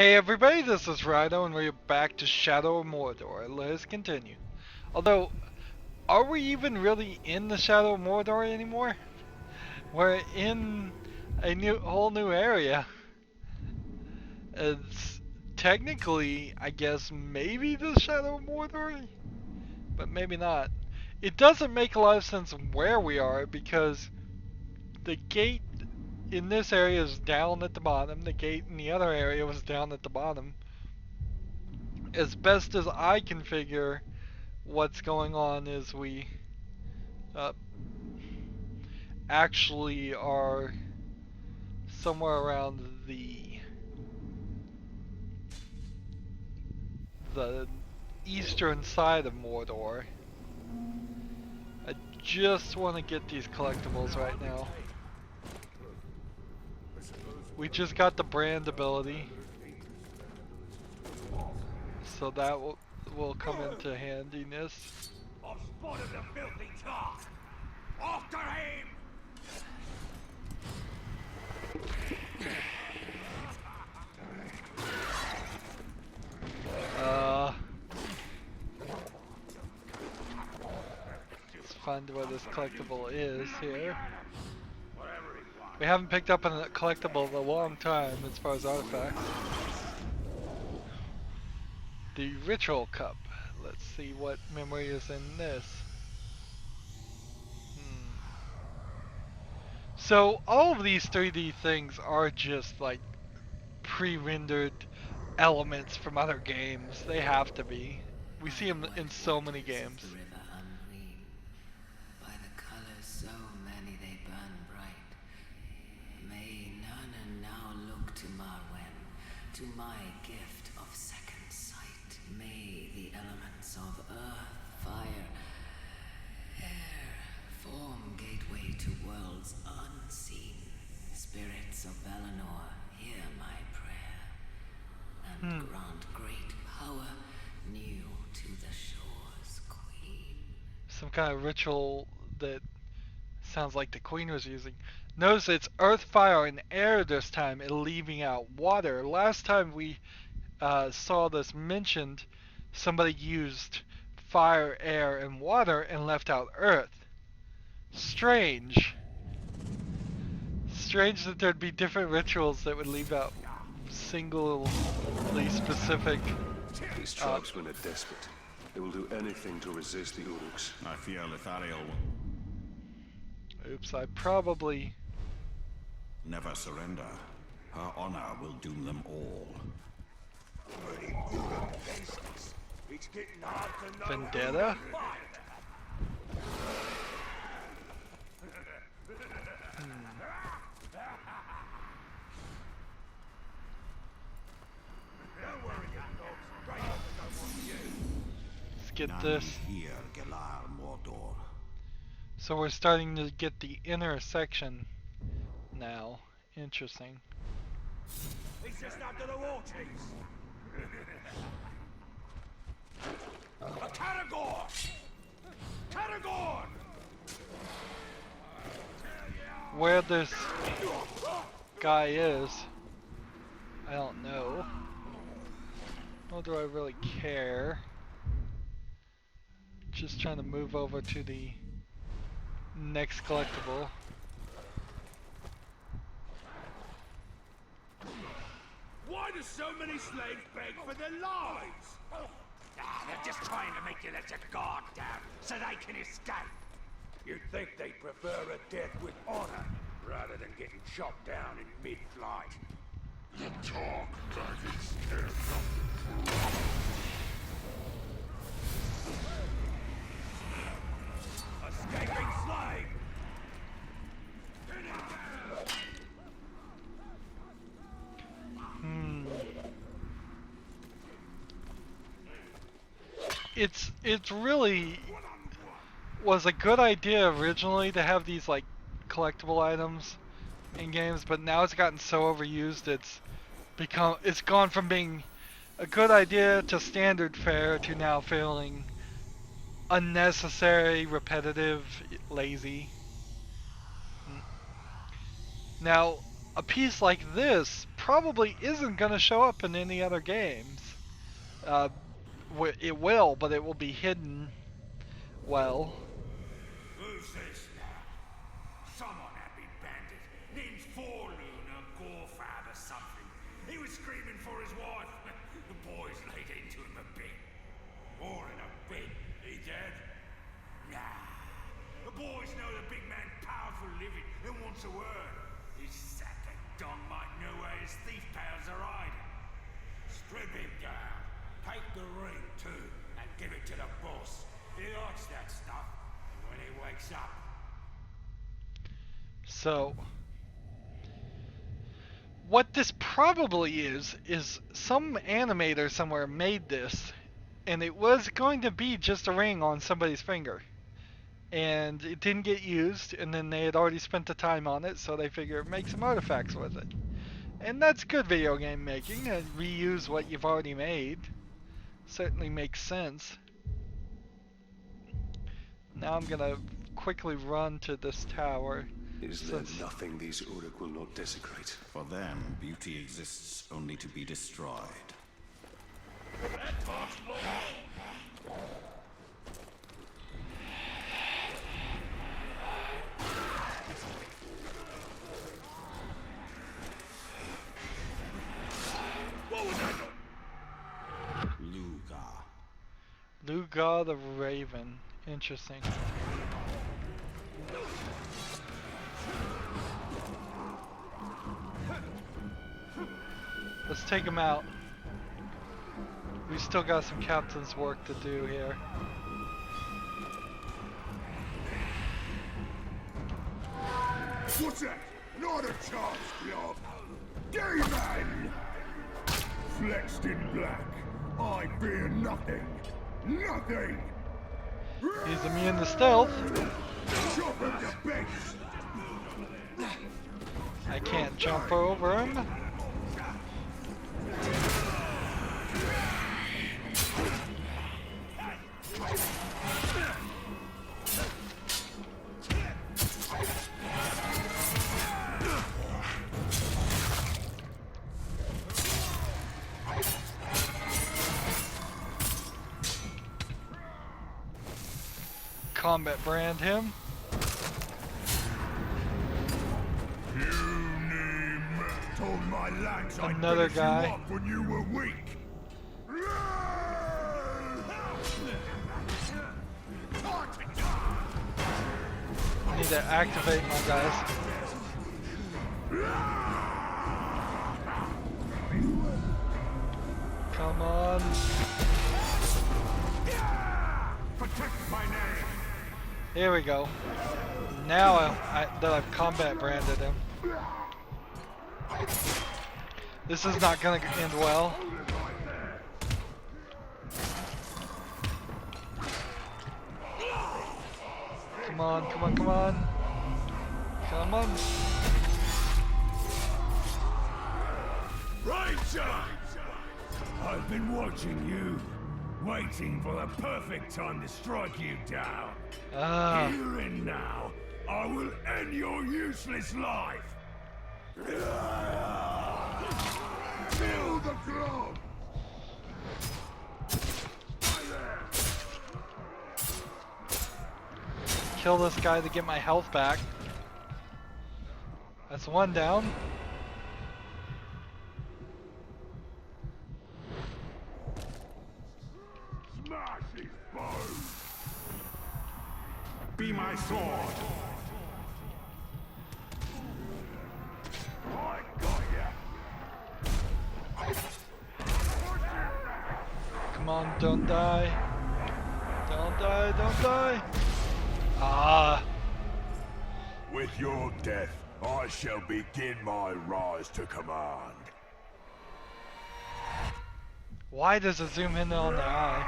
Hey everybody, this is Rydo and we're back to Shadow of Mordor. Let's continue. Although, are we even really in the Shadow of Mordor anymore? We're in a whole new area. It's technically, I guess, maybe the Shadow of Mordor, but maybe not. It doesn't make a lot of sense where we are because the gate in this area is down at the bottom, the gate in the other area was down at the bottom. As best as I can figure, what's going on is we uh, actually are somewhere around the eastern side of Mordor. I just want to get these collectibles right now. We just got the brand ability, so that will come into handiness. I've spotted the filthy tar! After him! Let's find where this collectible is here. We haven't picked up a collectible in a long time as far as artifacts. The ritual cup. Let's see what memory is in this. So all of these 3D things are just like pre-rendered elements from other games. They have to be. We see them in so many games. By the colors so many they burn bright. May none now look to Marwen, to my gift of second sight. May the elements of earth, fire, air form gateway to worlds unseen. Spirits of Valinor, hear my prayer, and grant great power new to the shores, Queen. Some kind of ritual that sounds like the Queen was using. Notice it's earth, fire, and air this time, and leaving out water. Last time we saw this mentioned, somebody used fire, air, and water and left out earth. Strange. Strange that there'd be different rituals that would leave out singly specific. These tribesmen are desperate. They will do anything to resist the Uruks. I fear Lithariel will Oops, I probably... never surrender. Her honor will doom them all. It's getting hard to know. Vendetta? Let's get this. Here, Galar Mordor. So we're starting to get the inner section now. Interesting. He's just after the war chiefs. A Caragor! Caragor! Where this guy is, I don't know. Nor do I really care. Just trying to move over to the next collectible. Why do so many slaves beg for their lives? They're just trying to make you let your guard down so they can escape. You'd think they'd prefer a death with honor rather than getting chopped down in mid-flight. You talk like it's escaping slave! It's really was a good idea originally to have these like collectible items in games, but now it's gotten so overused it's gone from being a good idea to standard fare to now feeling unnecessary, repetitive, lazy. Now, a piece like this probably isn't going to show up in any other games. It will, but it will be hidden well. Who's this now? Some unhappy bandit named Forloon or Gorfab or something. He was screaming for his wife. The boys laid into him a bit. More than a bit. He dead? Nah. The boys know the big man powerful living and wants a word. His sack of Don might know where his thief pals are hiding. Strip him down. Take the ring too and give it to the boss. He likes that stuff. And when he wakes up. So, what this probably is some animator somewhere made this, and it was going to be just a ring on somebody's finger. And it didn't get used, and then they had already spent the time on it, so they figure make some artifacts with it. And that's good video game making, and reuse what you've already made. Certainly makes sense. Now I'm gonna quickly run to this tower. Is there nothing these Uruk will not desecrate? For them, beauty exists only to be destroyed. Lugar the Raven. Interesting. Let's take him out. We still got some captain's work to do here. What's that? Not a chance, Glob. Demon! Flexed in black. I fear nothing. Nothing! He's immune to stealth. Chop him to bits! I can't jump over him. Combat brand him. Told my lads Another I'd guy. you up when you were weak. I need to activate my guys. Come on. Protect my name. Here we go. Now that I've combat branded him. This is not gonna end well. Come on, come on, come on. Come on. Rydo! I've been watching you, waiting for the perfect time to strike you down. Here and now, I will end your useless life. Kill the club! Kill this guy to get my health back. That's one down. Smash his bones! Be my sword! I got ya! Come on, don't die. Don't die, don't die. Ah. With your death, I shall begin my rise to command. Why does it zoom in on the eye?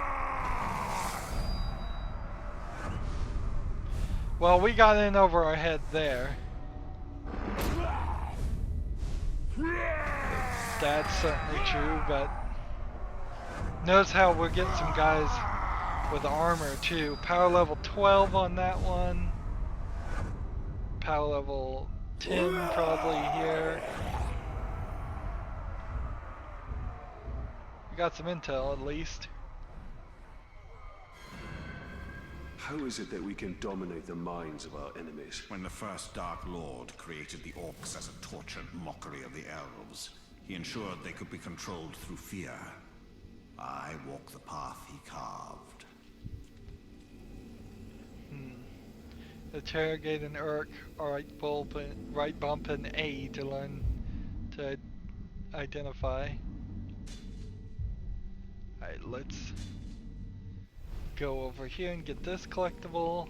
Well, we got in over our head there. That's certainly true, but notice how we're getting some guys with armor too. Power level 12 on that one. Power level 10 probably here. got some intel at least. How is it that we can dominate the minds of our enemies? When the first Dark Lord created the orcs as a tortured mockery of the elves, he ensured they could be controlled through fear. I walk the path he carved. Interrogate an orc, right bump and A to learn to identify. Alright, let's go over here and get this collectible.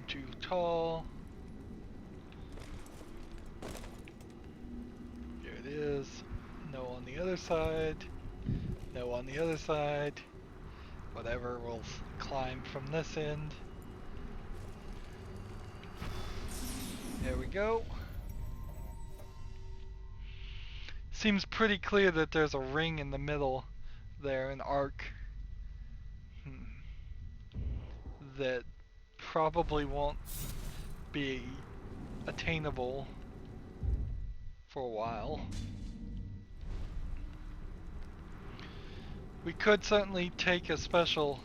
Too tall. Here it is. No on the other side. No on the other side. Whatever, we'll climb from this end. There we go. Seems pretty clear that there's a ring in the middle there, an arc. That probably won't be attainable for a while. We could certainly take a special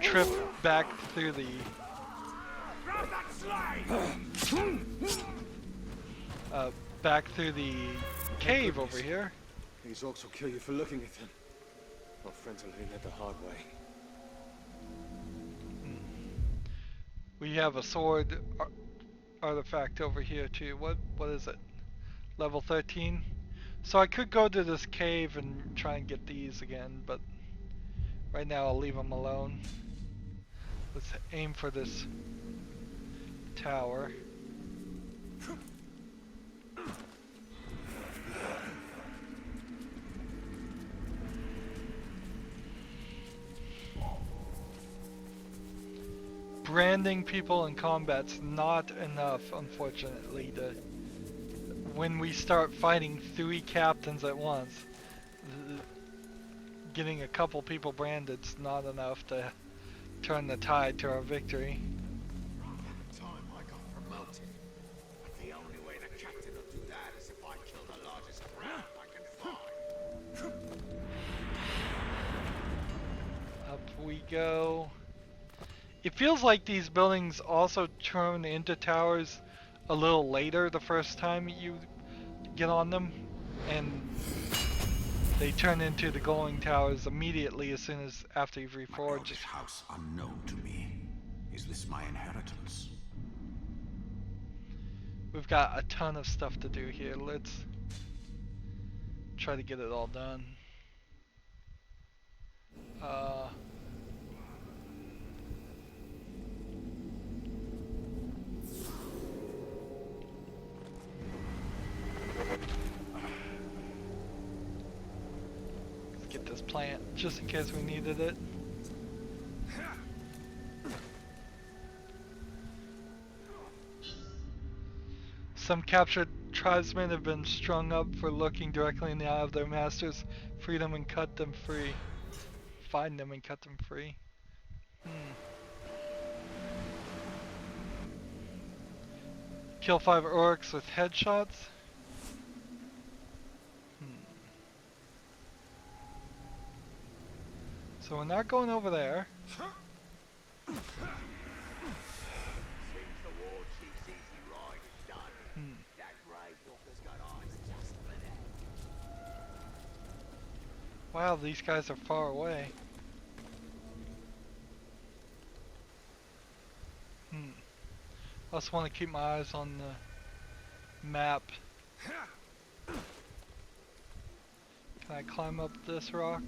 trip back through the cave over here. These orcs will kill you for looking at them. Our friends will learn that the hard way. We have a sword artifact over here too. What is it? Level 13? So I could go to this cave and try and get these again, but right now I'll leave them alone. Let's aim for this tower. Branding people in combat's not enough, unfortunately, to when we start fighting 3 captains at once. Getting a couple people branded's not enough to turn the tide to our victory. Time I got promoted. But the only way the captain will do that is if I kill the largest crowd I can find. Up we go. It feels like these buildings also turn into towers a little later the first time you get on them, and they turn into the glowing towers immediately as soon as after you've My reforged. elvish house unknown to me. Is this my inheritance? We've got a ton of stuff to do here. Let's try to get it all done. Let's get this plant just in case we needed it. Some captured tribesmen have been strung up for looking directly in the eye of their masters. Free them and cut them free. Find them and cut them free. Kill 5 orcs with headshots. So we're not going over there. Seems the war chief's easy ride is done. That grave walker's got eyes just for that. Wow, these guys are far away. I just want to keep my eyes on the map. Can I climb up this rock?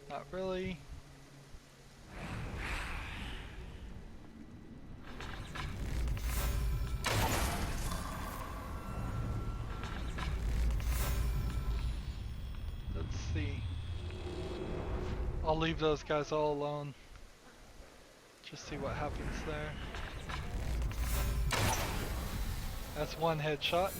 Not really. Let's see. I'll leave those guys all alone. Just see what happens there. That's one headshot.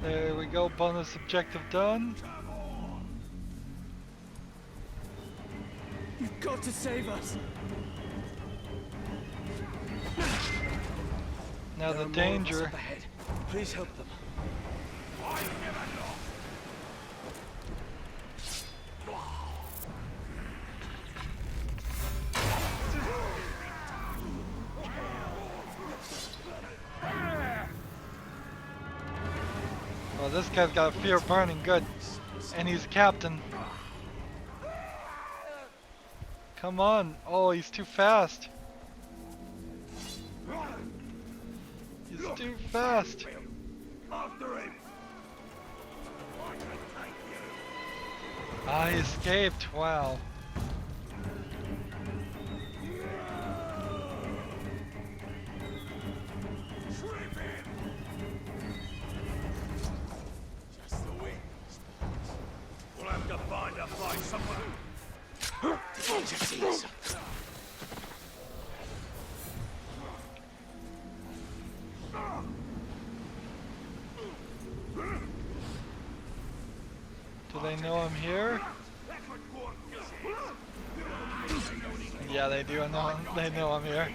There we go, bonus objective done. You've got to save us. Now the danger. Please help them. Oh, this guy's got a fear burning good. And he's captain. Come on. Oh, he's too fast. He's too fast. Ah, he escaped. Wow. We'll have to find a fight somewhere. Do they know I'm here? Yeah, they do. They know I'm here.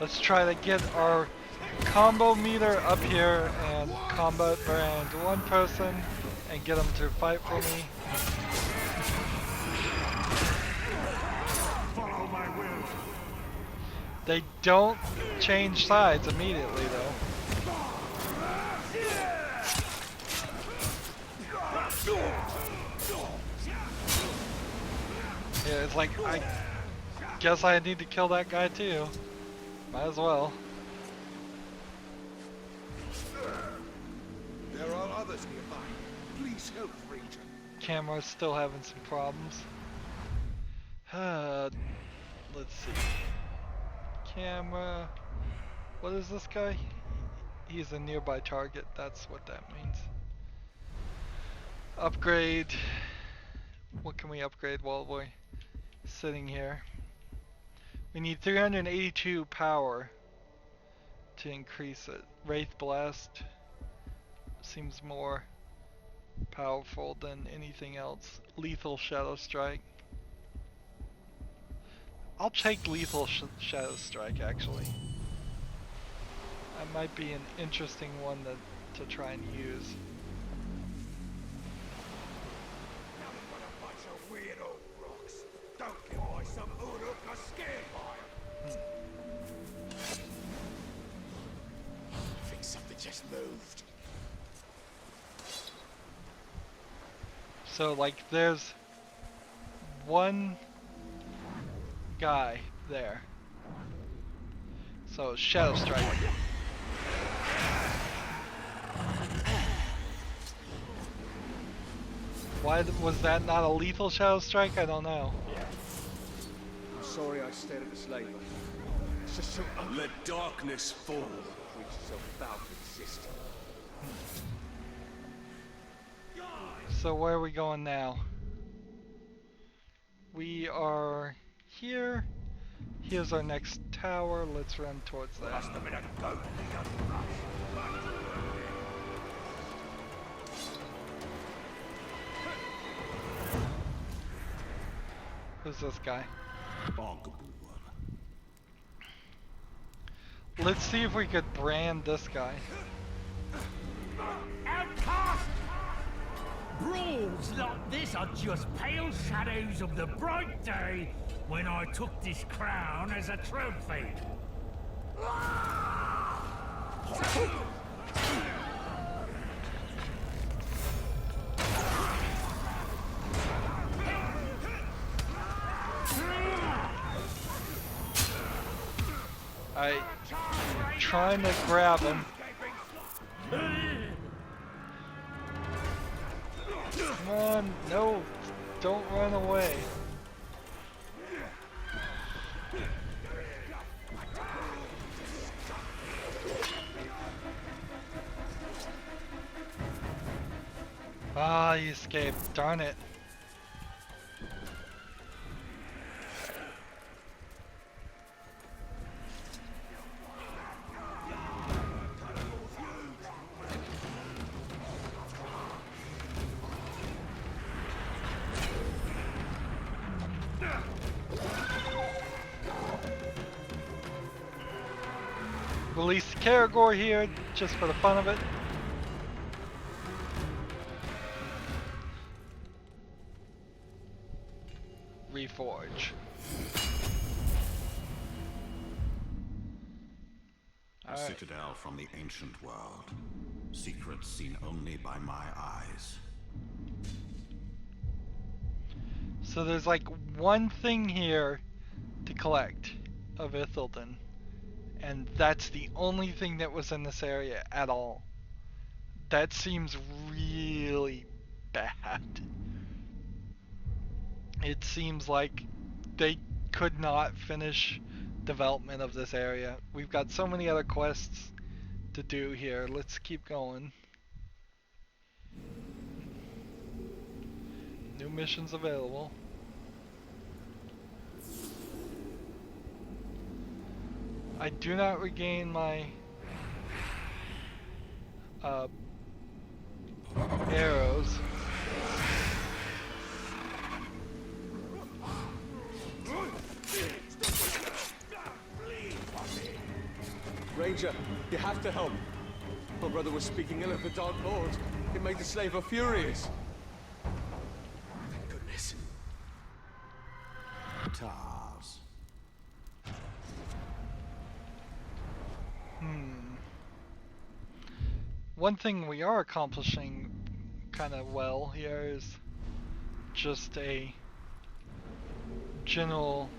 Let's try to get our combo meter up here and combat brand one person and get them to fight for me. Follow my will. They don't change sides immediately though. Yeah, it's like, I guess I need to kill that guy too. Might as well. There are others nearby. Please help, Ranger. Camera's still having some problems. Let's see. Camera. What is this guy? He's a nearby target. That's what that means. Upgrade. What can we upgrade while we're sitting here? We need 382 power to increase it. Wraith Blast seems more powerful than anything else. Lethal Shadow Strike. I'll take Lethal Shadow Strike actually. That might be an interesting one to try and use. Weird old rocks. Don't give away some Uruk are scared by them. I think something just moved. So like there's one guy there. So Shadow Strike. Why was that not a lethal Shadow Strike? I don't know. I'm sorry I stared at this labor. It's just so ugly. Let darkness fall. Creatures are about to exist. So where are we going now? We are here. Here's our next tower. Let's run towards that. Must have been a goat. Who's this guy? Arguable one. Let's see if we could brand this guy. Outcast! Brawls like this are just pale shadows of the bright day when I took this crown as a trophy. I'm trying to grab him. Come on, no, don't run away. Ah, he escaped, darn it. Release Karagor here, just for the fun of it. Reforge. A citadel from the ancient world. Secrets seen only by my eyes. So there's like one thing here to collect of Ithilden. And that's the only thing that was in this area at all. That seems really bad. It seems like they could not finish development of this area. We've got so many other quests to do here. Let's keep going. New missions available. I do not regain my arrows. Ranger, you have to help. My brother was speaking ill of the Dark Lord. It made the slaver furious. Thank goodness. Tars. One thing we are accomplishing kind of well here is just a general...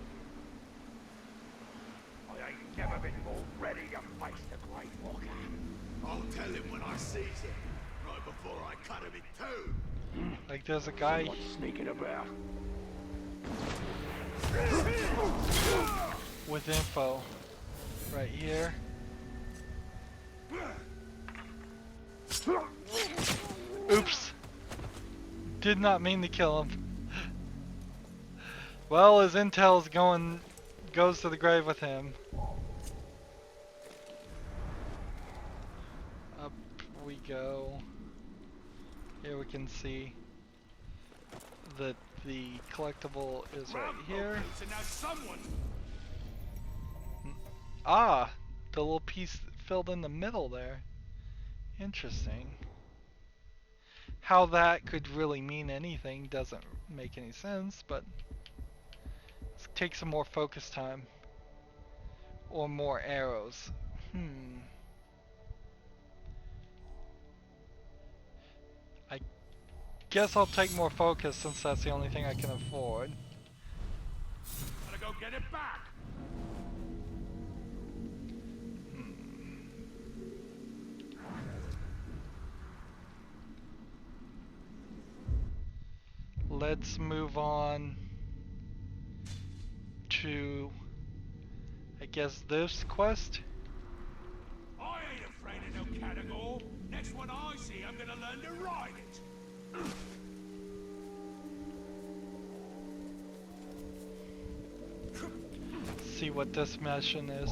I ain't never been more ready to face the Great Walker. I'll tell him when I sees him, right before I cut him in two. Like there's a guy Sneaking about. with info right here. Oops. Did not mean to kill him. Well, his intel's goes to the grave with him. Up we go. Here we can see that the collectible is right here. Ah, the little piece filled in the middle there. Interesting. How that could really mean anything doesn't make any sense, but let's take some more focus time. Or more arrows. I guess I'll take more focus since that's the only thing I can afford. Gotta go get it back. Let's move on to, I guess, this quest. I ain't afraid of no category. Next one I see, I'm gonna learn to ride it. See what this mission is.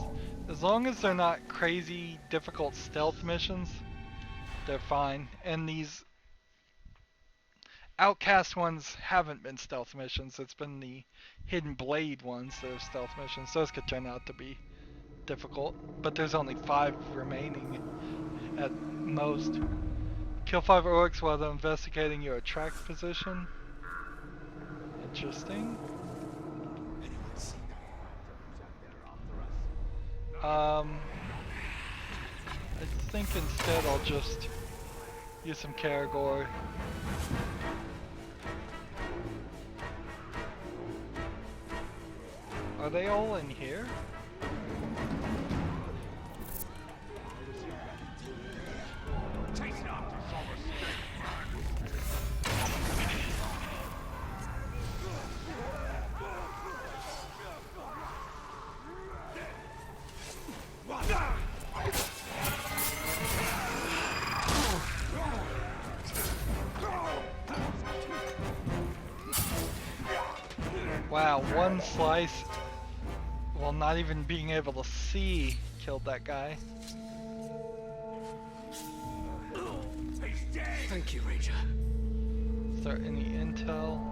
As long as they're not crazy difficult stealth missions, they're fine. And these Outcast ones haven't been stealth missions. It's been the Hidden Blade ones that are stealth missions. Those could turn out to be difficult, but there's only 5 remaining at most. Kill 5 orcs while they're investigating your attract position. Interesting. I think instead I'll just use some Karagor. Are they all in here? Wow, one slice, while not even being able to see, killed that guy. He's dead! Thank you, Ranger. Is there any intel?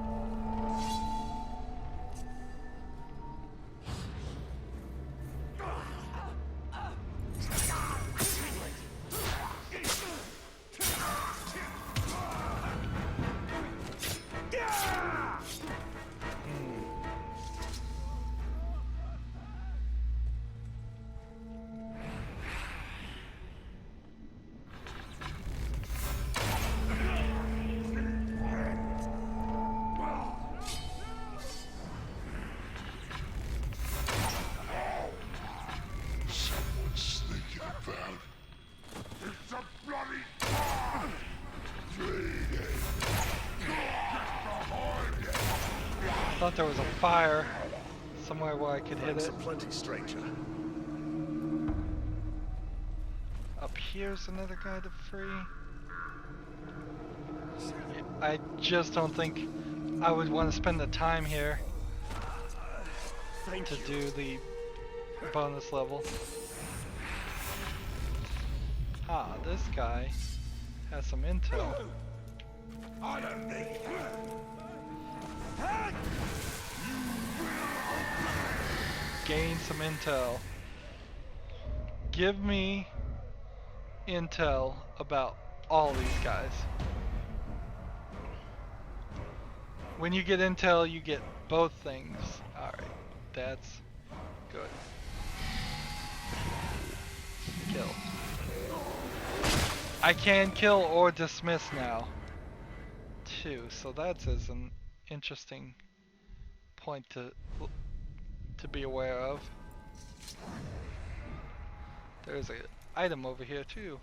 I thought there was a fire somewhere where I could hit it. Plenty, stranger. Up here's another guy to free. I just don't think I would want to spend the time here to do the bonus level. Ah, this guy has some intel. I don't need you. Gain some intel. Give me intel about all these guys. When you get intel, you get both things. Alright, that's good. Kill. I can kill or dismiss now, too, so that's an interesting point to be aware of. There's an item over here too.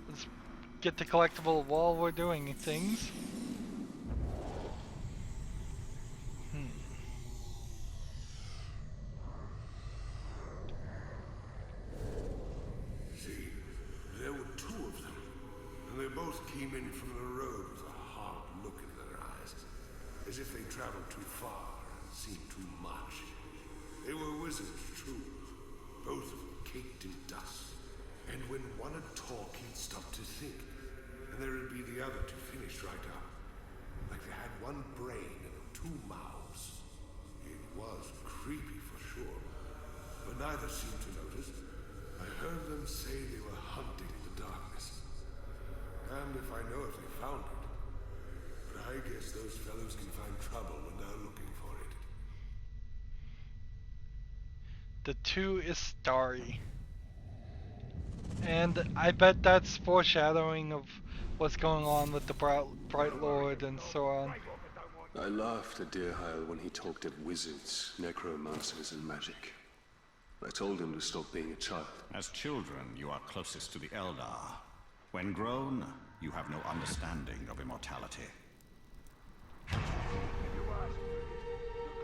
Let's get the collectible while we're doing things. See, there were two of them, and they both came in from the road with a hard look in their eyes, as if they traveled too far and seen too much. They were wizards, true, both of them caked in dust. And when one would talk, he'd stop to think, and there would be the other to finish right up, like they had one brain and two mouths. It was creepy for sure, but neither seemed to notice. I heard them say they were hunting in the darkness. And if I know if they found it. But I guess those fellows can find trouble when they're looking for it. The two is starry. And I bet that's foreshadowing of what's going on with the Bright Lord and so on. I laughed at Deerheil when he talked of wizards, necromancers, and magic. I told him to stop being a child. As children, you are closest to the Eldar. When grown, you have no understanding of immortality. The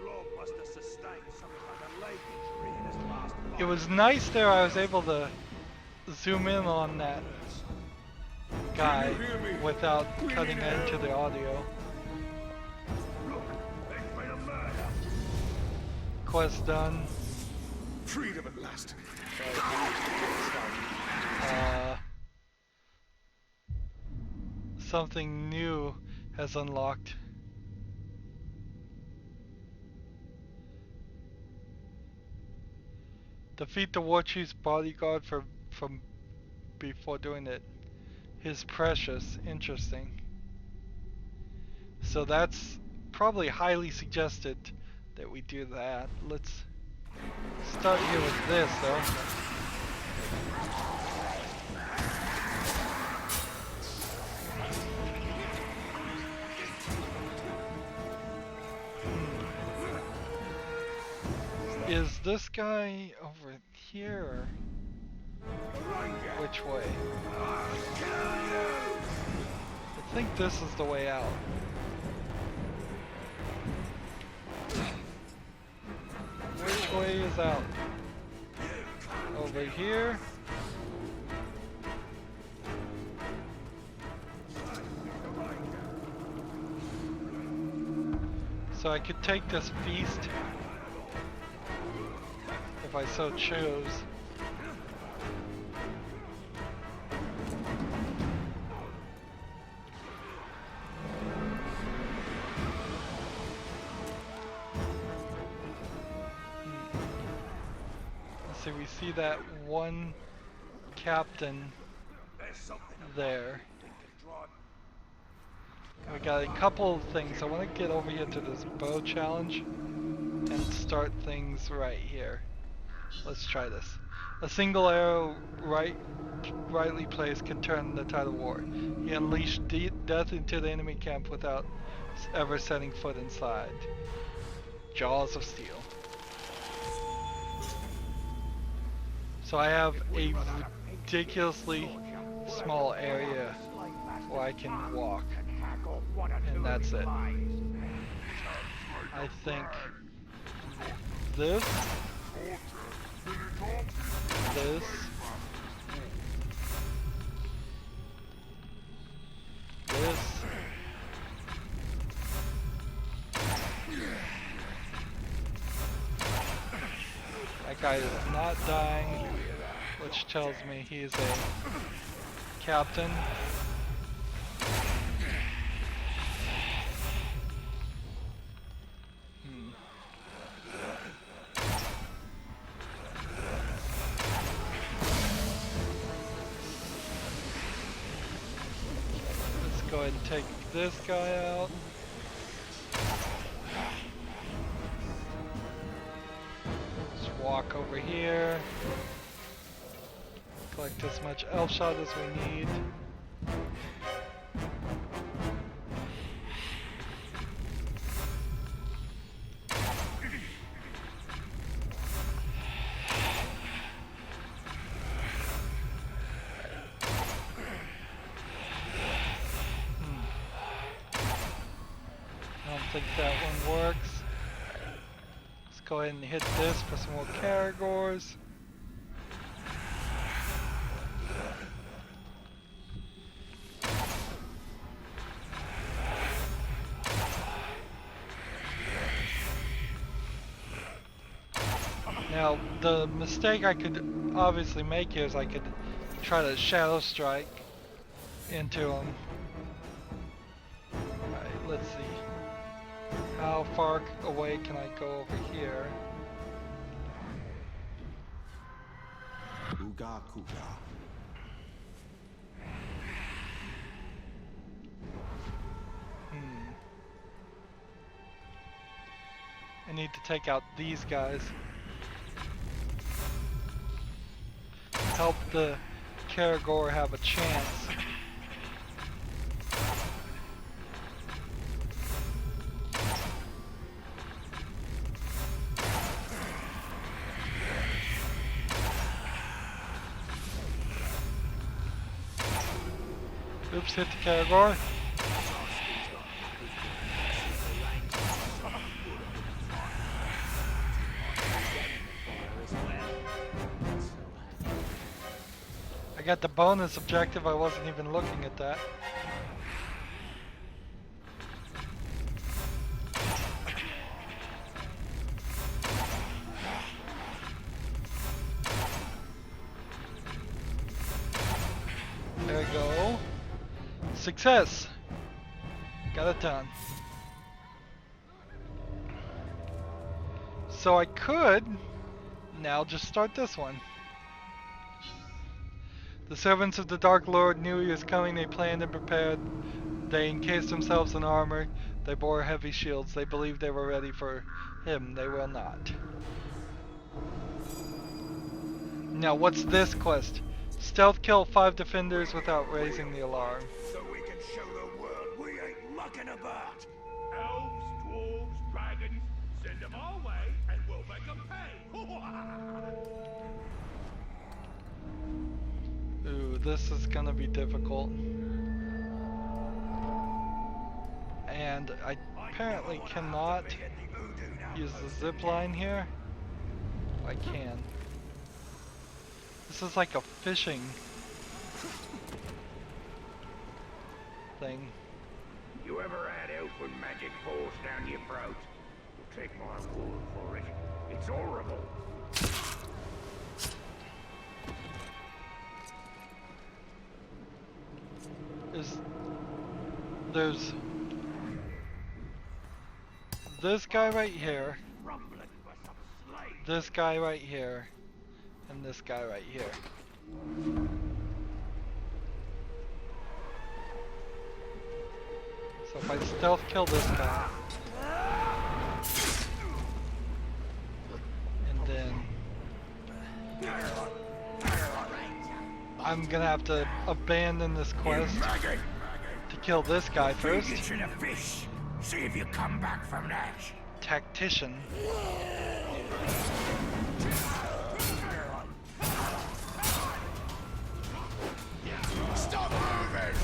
globe must have sustained some kind of leg injury in his last life. It was nice there I was able to zoom in on that guy without cutting into the audio. Look, there's been a murder. Quest done. Freedom at last. Something new has unlocked. Defeat the War Chief's bodyguard from before doing it. His precious. Interesting. So that's probably highly suggested that we do that. Let's start here with this though. Is this guy over here? Or which way? I think this is the way out. Which way is out? Over here? So I could take this feast if I so chose. So we see that one captain there. We got a couple of things. I want to get over here to this bow challenge and start things right here. Let's try this. A single arrow rightly placed can turn the tide of war. He unleashed death into the enemy camp without ever setting foot inside. Jaws of Steel. So I have a ridiculously small area where I can walk, and that's it. I think this, this, this, that guy is not dying, which tells me he's a captain. Let's go ahead and take this guy out. Just walk over here. Collect as much elf shot as we need. I don't think that one works. Let's go ahead and hit this for some more Caragors. Now, the mistake I could obviously make here is I could try to shadow strike into him. Alright, let's see. How far away can I go over here? Uga Kuga. I need to take out these guys. Help the Caragor have a chance. Oops, hit the Caragor. I got the bonus objective, I wasn't even looking at that. There we go. Success! Got it done. So I could now just start this one. The servants of the Dark Lord knew he was coming. They planned and prepared. They encased themselves in armor. They bore heavy shields. They believed they were ready for him. They will not. Now, what's this quest? Stealth kill 5 defenders without raising the alarm. So we can show the world we ain't mucking about. Elves, dwarves, dragons, send them our way and we'll make them pay. Ooh, this is gonna be difficult. And I apparently cannot use the zip line here. I can. This is like a fishing thing. You ever had open magic force down your throat? Well, take my word for it. It's horrible. There's this guy right here, Rumbling for some slave. this guy right here, and this guy right here. So if I stealth kill this guy, and then I'm gonna have to abandon this quest to kill this guy first. Get you the fish. See if you come back from that. Tactician. Stop moving!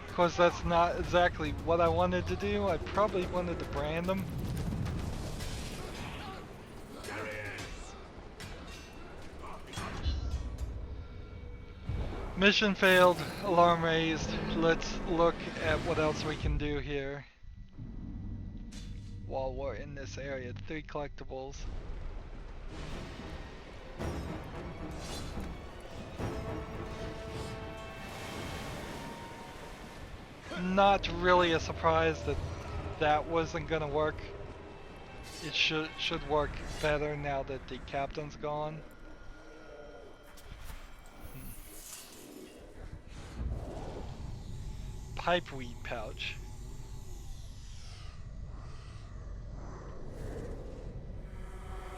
Of course, that's not exactly what I wanted to do. I probably wanted to brand him. Mission failed, alarm raised. Let's look at what else we can do here while we're in this area. 3 collectibles. Not really a surprise that that wasn't gonna work. It should work better now that the captain's gone. Pipeweed pouch.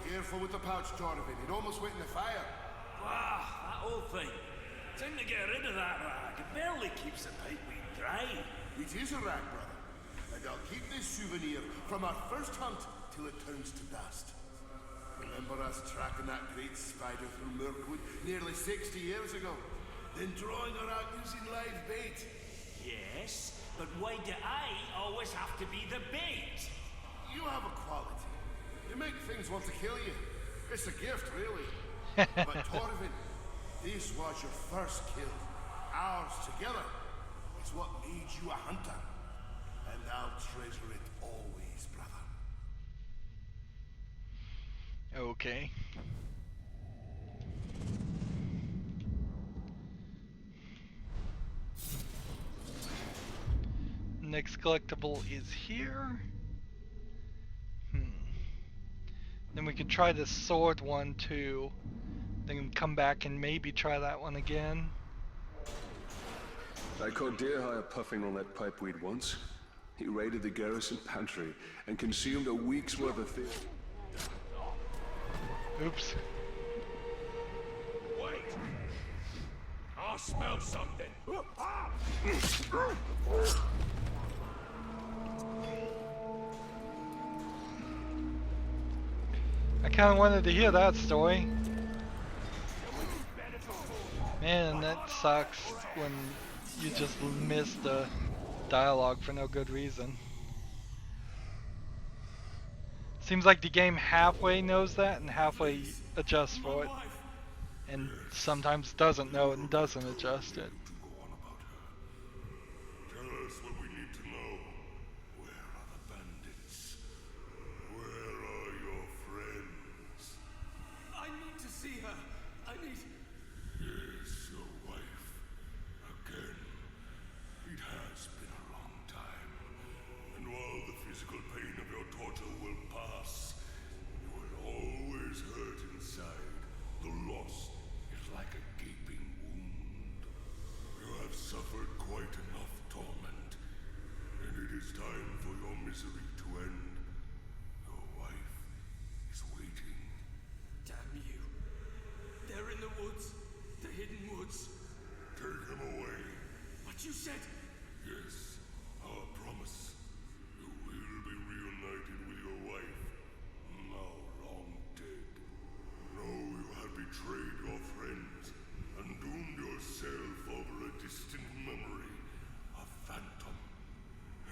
Careful with the pouch, Donovan. It almost went in the fire. Ah, that old thing. Time to get rid of that rag. It barely keeps the pipeweed dry. It is a rag, brother. And I'll keep this souvenir from our first hunt till it turns to dust. Remember us tracking that great spider through Mirkwood nearly 60 years ago? Then drawing her out using live bait? Yes, but why do I always have to be the bait? You have a quality. You make things want to kill you. It's a gift, really. But Torvin, this was your first kill. Ours together is what made you a hunter. And I'll treasure it always, brother. Okay. Next collectible is here. Then we could try the sword one too. Then come back and maybe try that one again. I caught Deerhire puffing on that pipeweed once. He raided the garrison pantry and consumed a week's worth of food. Oops. Wait! I smell something. I kind of wanted to hear that story. Man, that sucks when you just miss the dialogue for no good reason. Seems like the game halfway knows that and halfway adjusts for it. And sometimes doesn't know it and doesn't adjust it. Tell us what we need to know. Where are the bandits? Where are your friends? I need to see her. I need... Yes, your wife. Again. It has been a long time. And while the physical pain of your torture will pass, you will always hurt inside. The loss is like a gaping wound. You have suffered quite enough torment, and it is time for your misery to end. Your wife is waiting. Damn you. They're in the woods. The hidden woods. Take him away. But you said... Yes, our promise. You will be reunited with your wife, now long dead. Know you have betrayed your friends and doomed yourself over a distant memory, a phantom.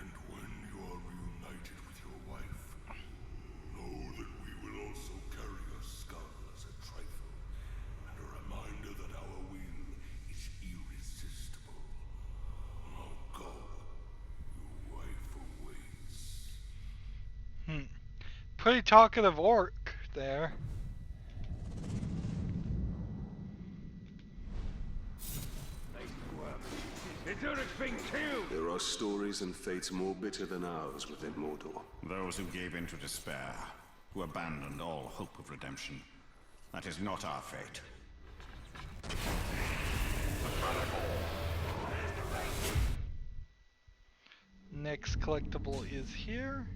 And when you are reunited with your wife, know that we will also carry your skull as a trifle. Pretty talkative orc there. There are stories and fates more bitter than ours within Mordor. Those who gave in to despair, who abandoned all hope of redemption. That is not our fate. Next collectible is here.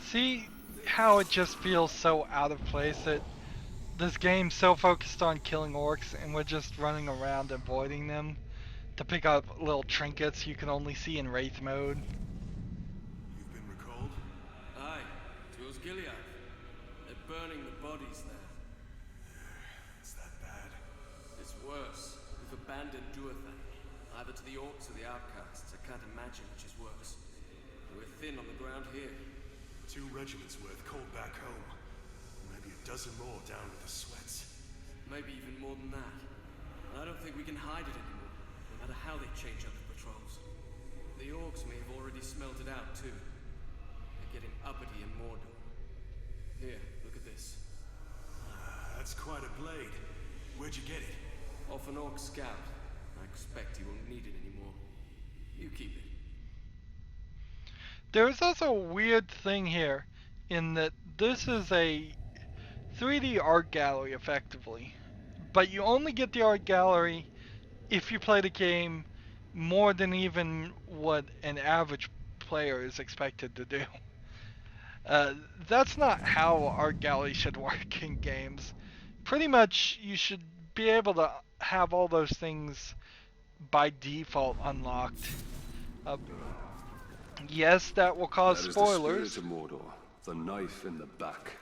See how it just feels so out of place that this game's so focused on killing orcs and we're just running around avoiding them to pick up little trinkets you can only see in Wraith mode. You've been recalled? Aye, to Osgiliath. They're burning the bodies there. It's that bad. It's worse. We've abandoned Duathan, either to the orcs or the outcasts. I can't imagine which is worse. We're thin on the ground here. 2 regiments worth called back home. Maybe a dozen more down with the sweats. Maybe even more than that. I don't think we can hide it anymore, no matter how they change up the patrols. The orcs may have already smelt it out too. They're getting uppity in Mordor. Here, look at this. That's quite a blade. Where'd you get it? Off an orc scout. I expect he won't need it anymore. You keep it. There is also a weird thing here in that this is a 3D art gallery effectively, but you only get the art gallery if you play the game more than even what an average player is expected to do. That's not how art gallery should work in games. Pretty much you should be able to have all those things by default unlocked. Yes, that will cause spoilers. That is the spirit of Mordor, the knife in the back.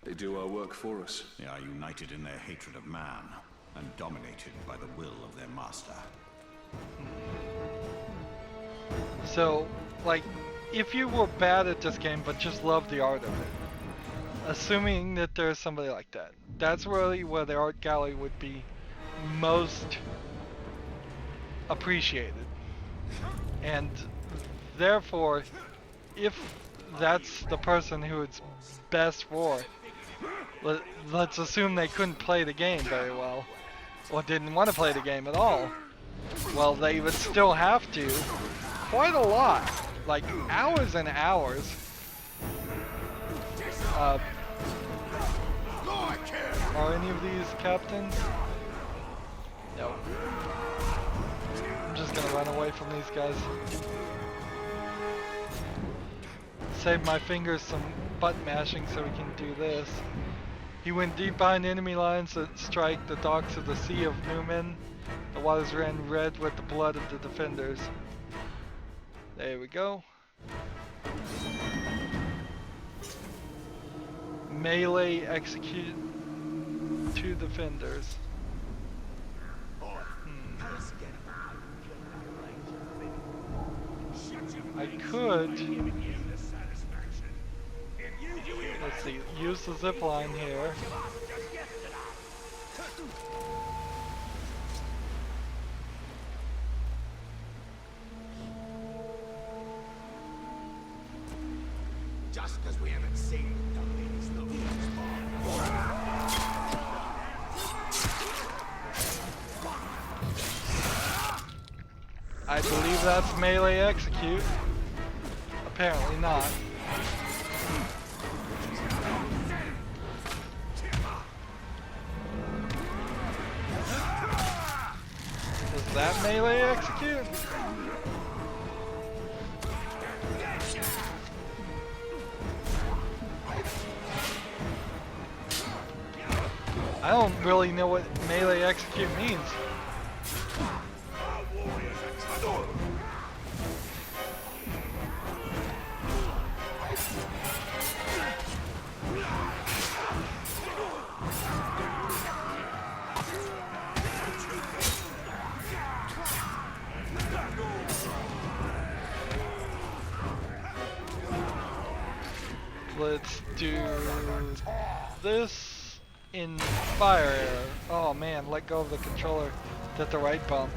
They do our work for us. They are united in their hatred of man, and dominated by the will of their master. So, like, if you were bad at this game but just loved the art of it, assuming that there's somebody like that, that's really where the art gallery would be most appreciated. And therefore, if that's the person who it's best for, let's assume they couldn't play the game very well, or didn't want to play the game at all, well, they would still have to, quite a lot, like hours and hours. Are any of these captains? No. I'm just gonna run away from these guys. Save my fingers some button mashing so we can do this. He went deep behind enemy lines that strike the docks of the Sea of Newman. The waters ran red with the blood of the defenders. There we go. Melee execute 2 defenders. I could, let's see, use the zip line here. Just because we haven't seen it, don't mean it's not I believe that's melee execute. Apparently not. Was that melee execute? I don't really know what melee execute means. do this in fire. Oh man, let go of the controller. Hit the right bump.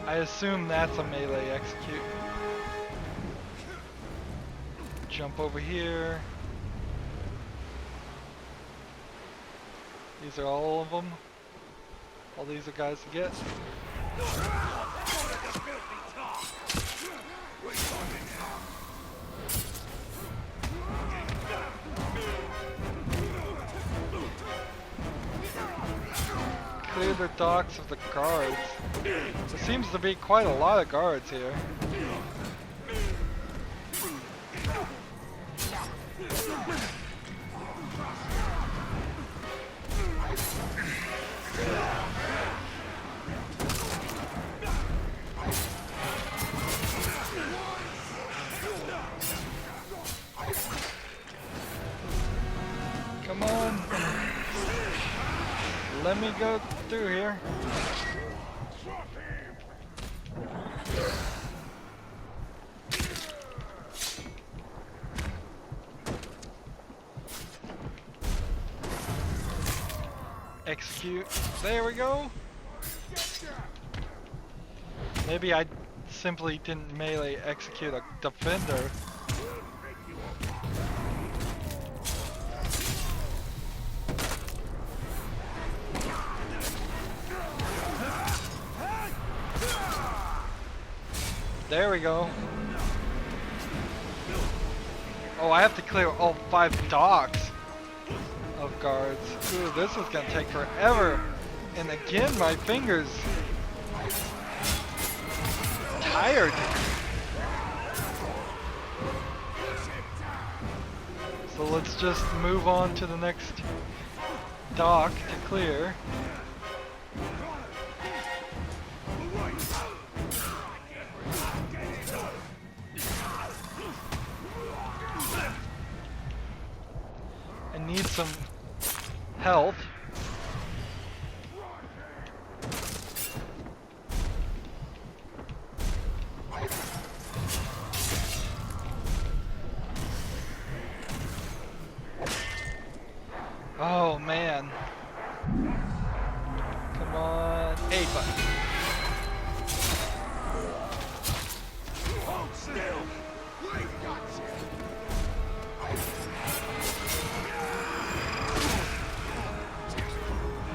I assume that's a melee execute. Jump over here. These are all of them. All these are guys to get. Clear the docks of the guards. There seems to be quite a lot of guards here. Come on. Let me go through here. Execute. There we go. Maybe I simply didn't melee execute a defender. There we go. Oh, I have to clear all 5 docks of guards. Ooh, this is gonna take forever. And again, my fingers tired. So let's just move on to the next dock to clear. I need some health. Oh man. Come on. A button. Hold still! We've got you!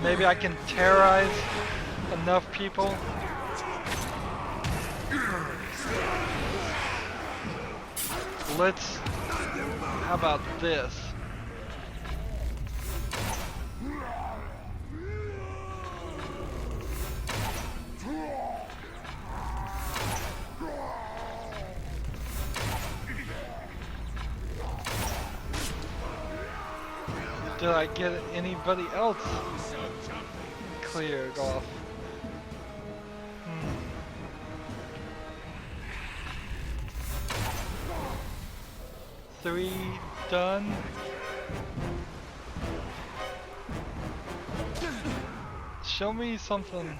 Maybe I can terrorize enough people. Let's... How about this? Did I get anybody else cleared off? 3 done. Show me something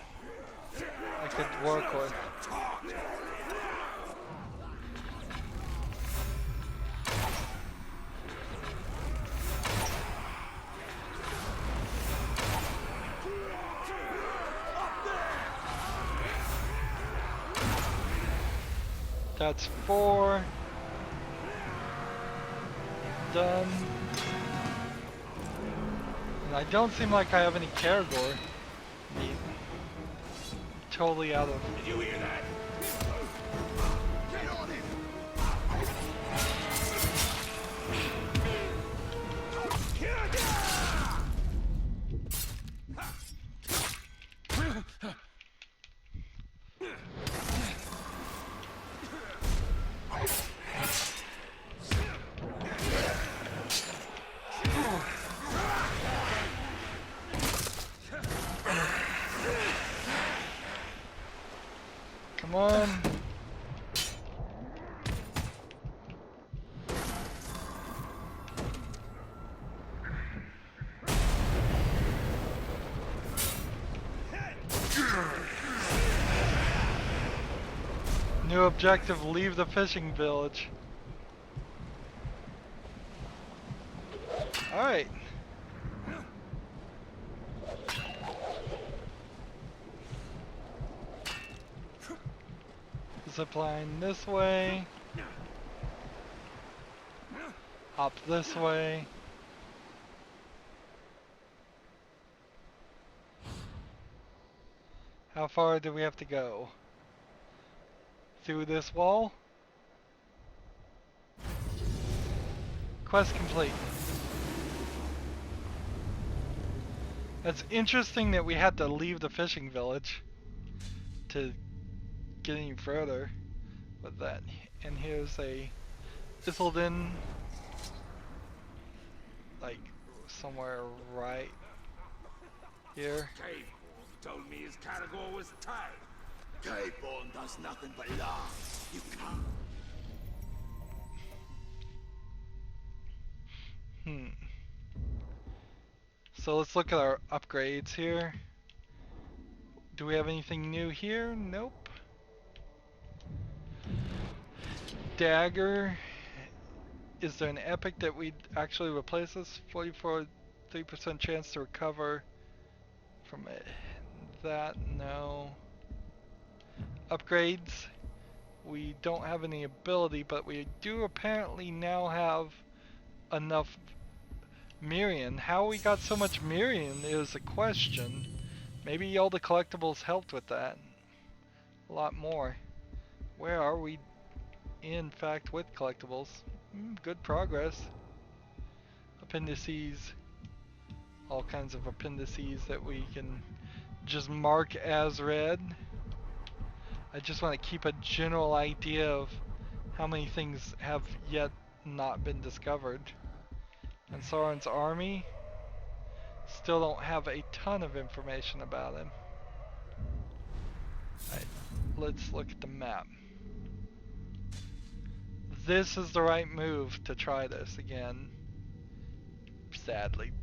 I could work with. That's 4. Done. And I don't seem like I have any Caragor. Neat. Totally out of... Did you hear that? Get on him! Come on. New objective, leave the fishing village. Alright. Zipline this way. Hop this way. How far do we have to go? Through this wall? Quest complete. It's interesting that we had to leave the fishing village to get any further with that. And here's a Isselden, like somewhere right here. Caveborn told me his category was tight. Caveborn does nothing but lie. You can't. So let's look at our upgrades here. Do we have anything new here? Nope. Dagger. Is there an epic that we'd actually replace this? 43% chance to recover from it. That, no. Upgrades. We don't have any ability, but we do apparently now have enough Mirian. How we got so much Mirian is a question. Maybe all the collectibles helped with that. A lot more. Where are we, in fact, with collectibles? Good progress. Appendices. All kinds of appendices that we can just mark as read. I just want to keep a general idea of how many things have yet not been discovered. And Sauron's army. Still don't have a ton of information about him. Alright, let's look at the map. This is the right move to try this again. Sadly.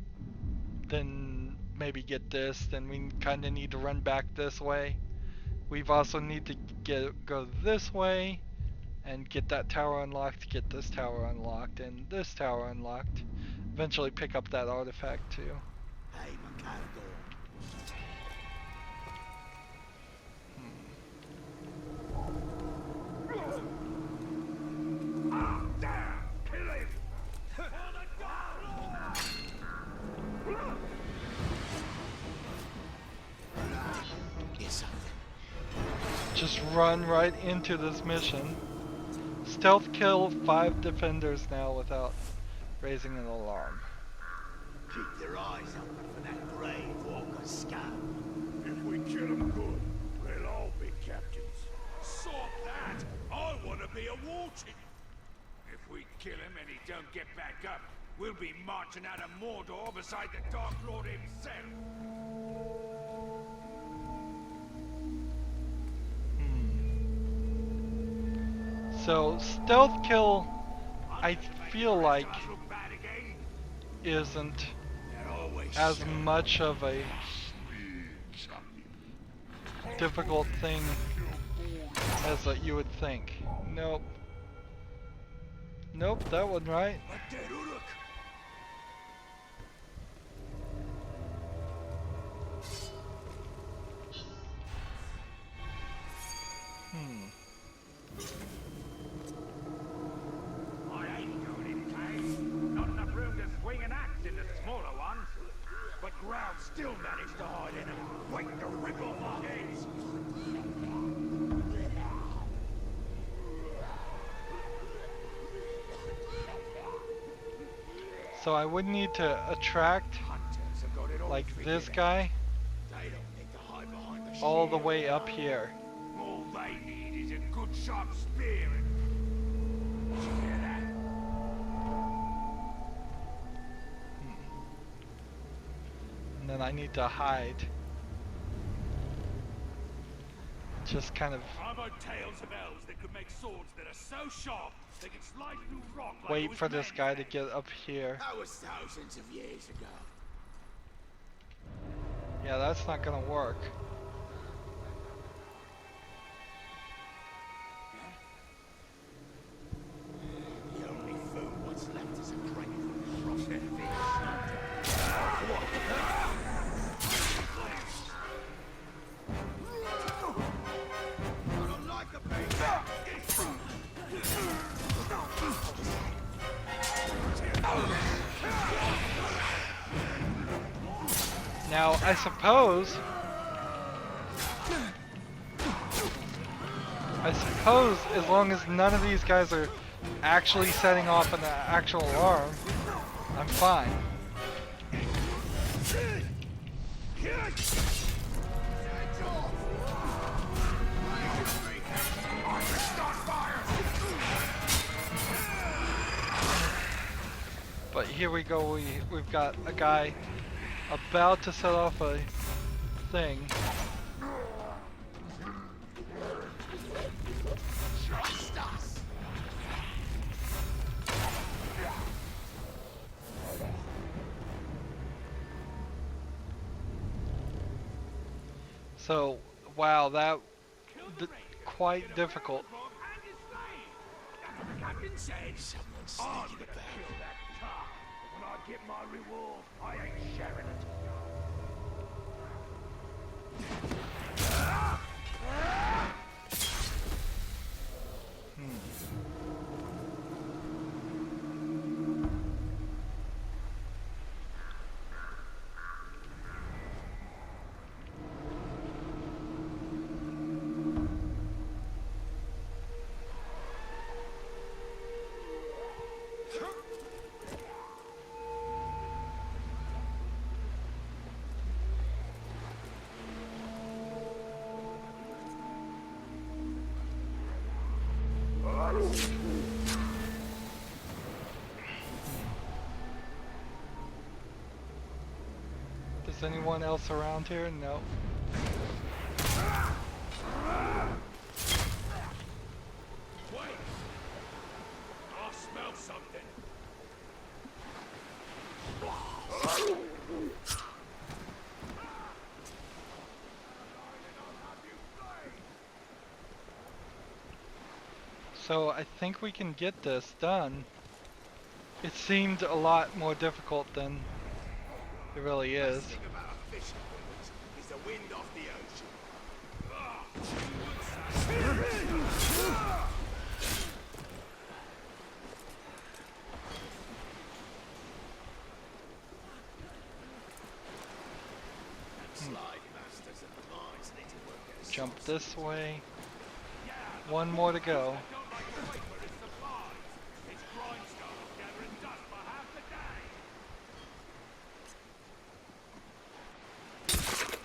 Then maybe get this, then we kinda need to run back this way. We've also need to go this way and get that tower unlocked, get this tower unlocked, and this tower unlocked. Eventually pick up that artifact too. Hey, Macador. Damn! Kill him! Just run right into this mission. Stealth kill 5 defenders now without raising an alarm. Keep your eyes open for that grave walker scout. If we kill him good, we'll all be captains. Sort that! I want to be a war chief. If we kill him and he don't get back up, we'll be marching out of Mordor beside the Dark Lord himself. So stealth kill, I feel like, isn't as much of a difficult thing as you would think. Nope. Nope, that wasn't right. I ain't going in cave. Not enough room to swing an axe in the smaller ones. But Ground still managed to hide in them, waiting to rip off our heads. So I would need to attract, like this guy, all the way up here. All they need is a good sharp spear and... Did you hear that? And then I need to hide. Just kind of I've heard tales of elves that could make swords that are so sharp they can slide through rock like wait for this guy to get up here. That was thousands of years ago. Yeah, that's not gonna work. Now, I suppose as long as none of these guys are actually setting off an actual alarm, I'm fine. But here we go, we've got a guy about to set off a thing. So, wow, that quite difficult. Captain said I'm gonna kill that car. When I get my reward, I ain't sharing it. Is anyone else around here? No. Wait! I smell something. So I think we can get this done. It seemed a lot more difficult than it really is. Best thing about a fishing village is the wind off the ocean. Jump this way. One more to go.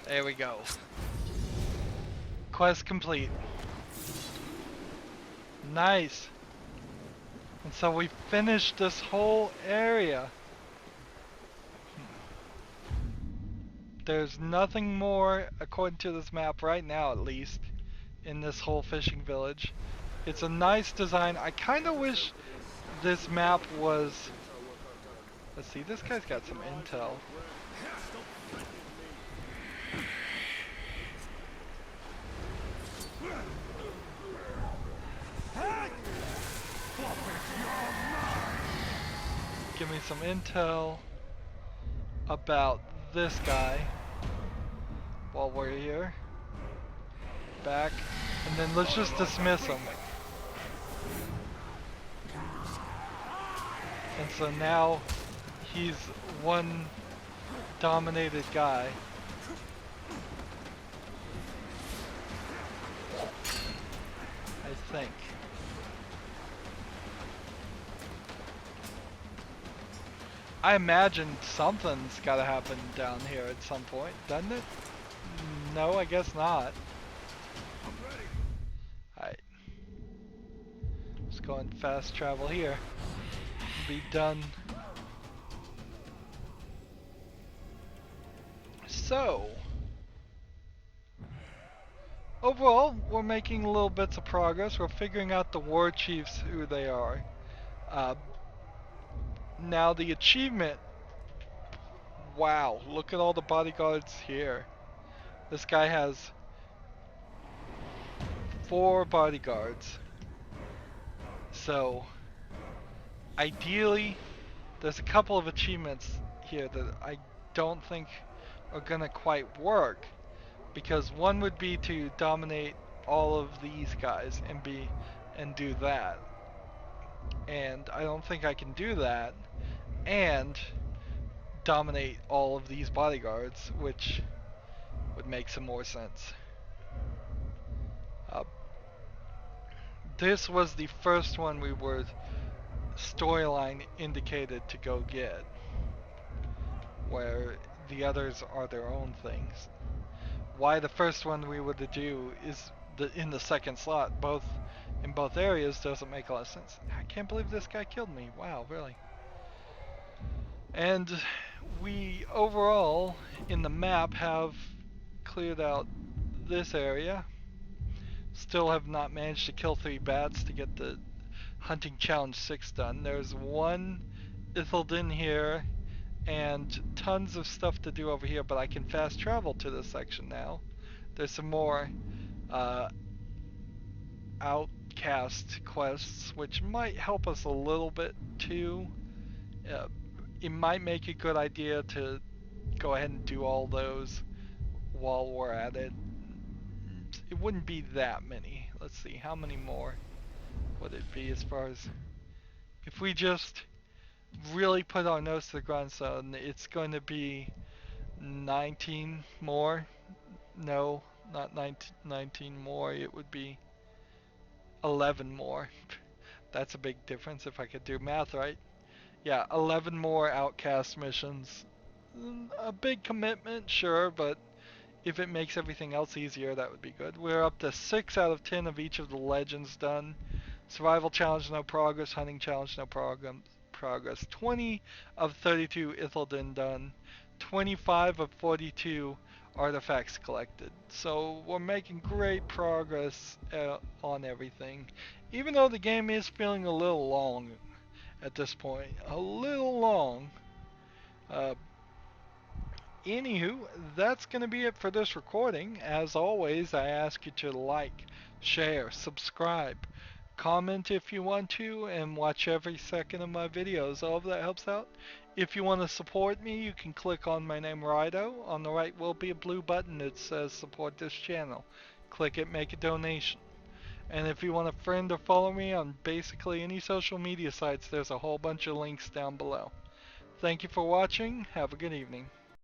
There we go. Quest complete. Nice. And so we finished this whole area. There's nothing more, according to this map right now at least, in this whole fishing village. It's a nice design. I kind of wish this map was... Let's see, this guy's got some intel. Give me some intel about this guy while we're here. Back, and then let's just dismiss him. And so now he's one dominated guy. I think. I imagine something's gotta happen down here at some point, doesn't it? No, I guess not. Alright. Let's go and fast travel here. Be done. So, overall, we're making little bits of progress. We're figuring out the war chiefs, who they are. Now the achievement, wow, look at all the bodyguards here. This guy has 4 bodyguards. So, ideally, there's a couple of achievements here that I don't think are gonna quite work. Because one would be to dominate all of these guys and do that. And I don't think I can do that. And dominate all of these bodyguards, which would make some more sense. This was the first one we were storyline indicated to go get, where the others are their own things. Why the first one we were to do is in the second slot, in both areas, doesn't make a lot of sense. I can't believe this guy killed me. Wow, really. And we overall in the map have cleared out this area. Still have not managed to kill 3 bats to get the hunting challenge 6 done. There's 1 Ithildin here and tons of stuff to do over here, but I can fast travel to this section now. There's some more outcast quests, which might help us a little bit too. It might make a good idea to go ahead and do all those while we're at it. It wouldn't be that many. Let's see, how many more would it be as far as if we just really put our nose to the grindstone? It's going to be 19 more. No, not 19 more. It would be 11 more. That's a big difference if I could do math right. Yeah, 11 more outcast missions. A big commitment, sure, but if it makes everything else easier, that would be good. We're up to 6 out of 10 of each of the legends done. Survival challenge, no progress. Hunting challenge, no progress. 20 of 32 Ithildin done. 25 of 42 artifacts collected. So we're making great progress on everything. Even though the game is feeling a little long at this point. A little long. Anywho, that's going to be it for this recording. As always, I ask you to like, share, subscribe, comment if you want to, and watch every second of my videos. All of that helps out. If you want to support me, you can click on my name, Rydo. On the right will be a blue button that says support this channel. Click it, make a donation. And if you want a friend or follow me on basically any social media sites, there's a whole bunch of links down below. Thank you for watching. Have a good evening.